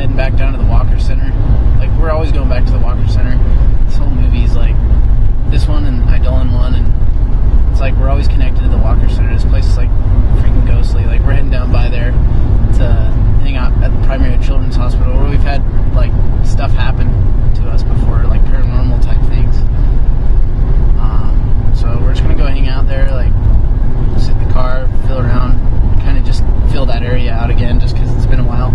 heading back down to the Walker Center. Like, we're always going back to the Walker Center. This whole movie's like this one and Eidolon one, and it's like we're always connected to the Walker Center. This place is like freaking ghostly. Like, we're heading down by there to hang out at the Primary Children's Hospital, where we've had like stuff happen to us before, like paranormal type things. So we're just gonna go hang out there, like sit in the car, feel around, kind of just fill that area out again, just because it's been a while.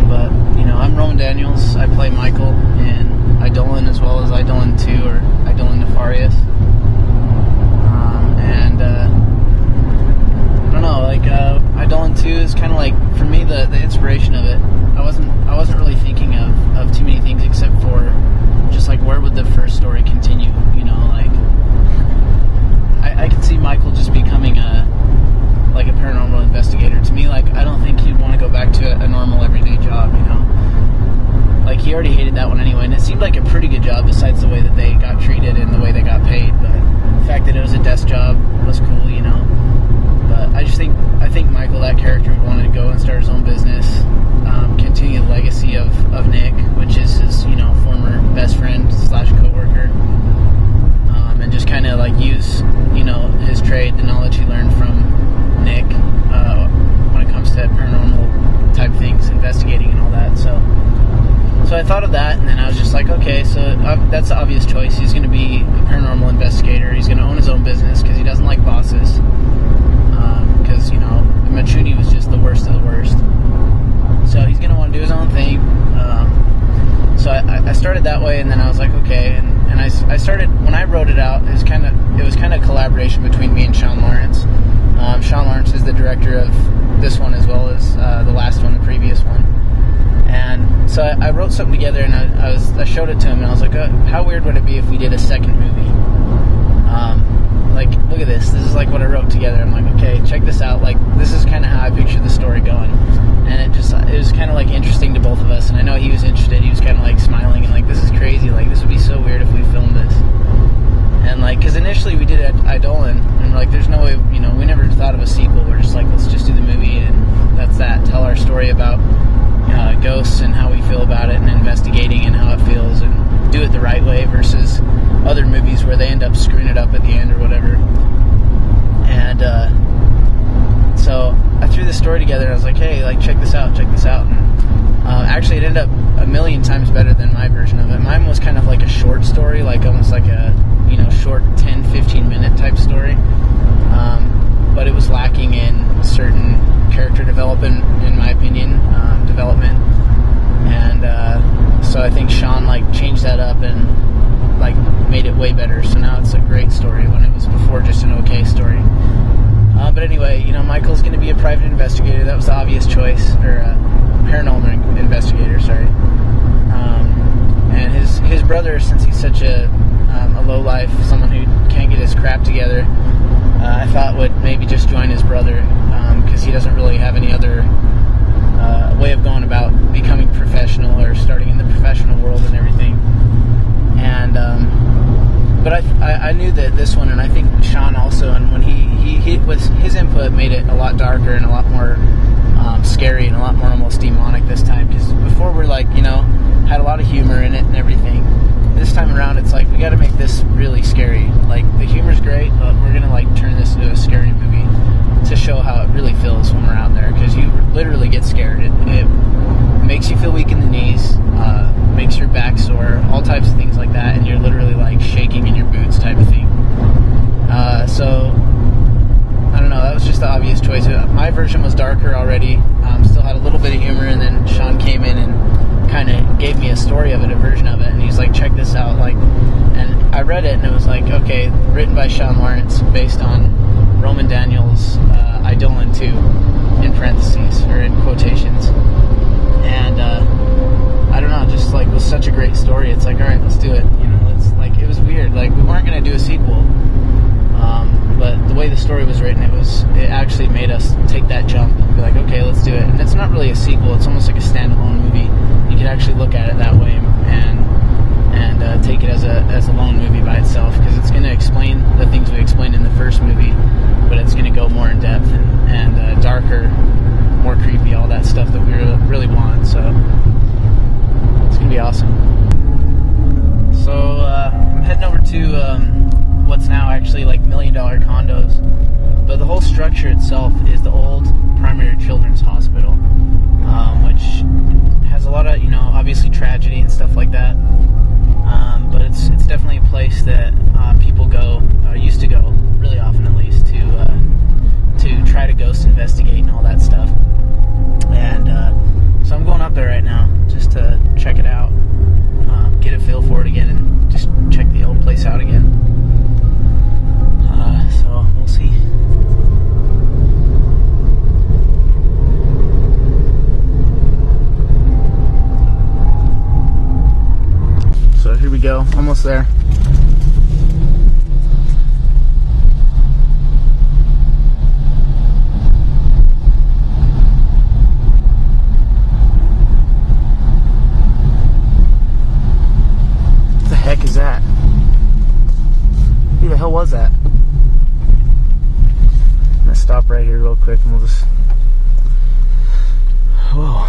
But you know, I'm Roman Daniels. I play Michael in Eidolon as well as Eidolon 2 or Eidolon Nefarious. I don't know, like Eidolon 2 is kind of like, for me, the inspiration of it. I wasn't really thinking of too many things except for just like where would the first story continue. You know, like I could see Michael just becoming a paranormal investigator. To me, like, I don't think he'd want to go back to a normal everyday job, you know. Like, he already hated that one anyway, and it seemed like a pretty good job besides the way that they got treated and the way they got paid. But the fact that it was a desk job was cool, you know. But I think Michael, that character, would want to go and start his own business, continue the legacy of Nick, which is his, you know, former best friend / co-worker, and just kind of like use, you know, his trade, the knowledge he learned from Nick, when it comes to paranormal type things, investigating and all that. So I thought of that, and then I was just like, okay, so that's the obvious choice. He's going to be a paranormal investigator. He's going to own his own business because he doesn't like bosses. Because, you know, Machuni was just the worst of the worst. So he's going to want to do his own thing. So I started that way, and then I was like, okay, and I started, when I wrote it out, it was kind of a collaboration between me and Sean Lawrence. Sean Lawrence is the director of this one as well as the last one, the previous one. And so I wrote something together, and I showed it to him, and I was like, how weird would it be if we did a second movie? Like, look at this. This is like what I wrote together. I'm like, okay, check this out. Like, this is kind of how I pictured the story going. And it was kind of like interesting to both of us. And I know he was interested. He was kind of like smiling and like, this is crazy. Like, this would be so weird if we filmed this. And like, because initially we did it at Eidolon, and like, there's no way, you know, we never thought of a sequel. We're just like, let's just do the movie, and that's that. Tell our story about ghosts and how we feel about it, and investigating and how it feels, and do it the right way versus other movies where they end up screwing it up at the end or whatever. And so I threw this story together, and I was like, hey, like, check this out. And actually, it ended up a million times better than my version of it. Mine was kind of like a short story, like almost like a, you know, short 10-15 minute type story. But it was lacking in certain character development, in my opinion, and so I think Sean like changed that up and like made it way better. So now it's a great story when it was before just an okay story. But anyway, you know, Michael's going to be a private investigator. That was the obvious choice, or paranormal investigator, sorry. And his brother, since he's such a lowlife, someone who can't get his crap together, I thought would maybe just join his brother, because he doesn't really have any other way of going about becoming professional or starting in the professional world and everything. And but I knew that this one, and I think Sean also, and when he was, his input made it a lot darker and a lot more scary and a lot more almost demonic this time, because before we're like, you know, had a lot of humor in it and everything. This time around, it's like, we got to make this really scary. Like, the humor's great, but we're gonna like turn this into a scary movie to show how it really feels when we're out there, because you literally get scared. It makes you feel weak in the knees, makes your back sore, all types of things like that, and you're literally like shaking in your boots type of thing. So I don't know, that was just the obvious choice. My version was darker already, still had a little bit of humor, and then Sean came in and kind of gave me a story of it, a version of it, and he's like, check this out, like, and I read it, and it was like, okay, written by Sean Lawrence, based on Roman Daniels' Eidolon 2, in parentheses, or in quotations, and I don't know, just like, was such a great story. It's like, alright, let's do it, you know, it's like, it was weird, like, we weren't going to do a sequel, but the way the story was written, it actually made us take that jump and be like, okay, let's do it. And it's not really a sequel, it's almost like a standalone movie. You could actually look at it that way and take it as a lone movie by itself, because it's going to explain the things we explained in the first movie, but it's going to go more in depth and darker, more creepy, all that stuff that we really want. multi-million-dollar condos. But the whole structure itself is the old primary children's hospital, which has a lot of, obviously tragedy and stuff like that. But it's definitely a place that people go, used to go really often at least, to try to ghost investigate and all that stuff. And so I'm going up there right now just to check it out, get a feel for it again, and just check the old place out again. So we'll see. So here we go, almost there. What the heck is that? Who the hell was that? I'm gonna stop right here real quick and we'll just... Whoa.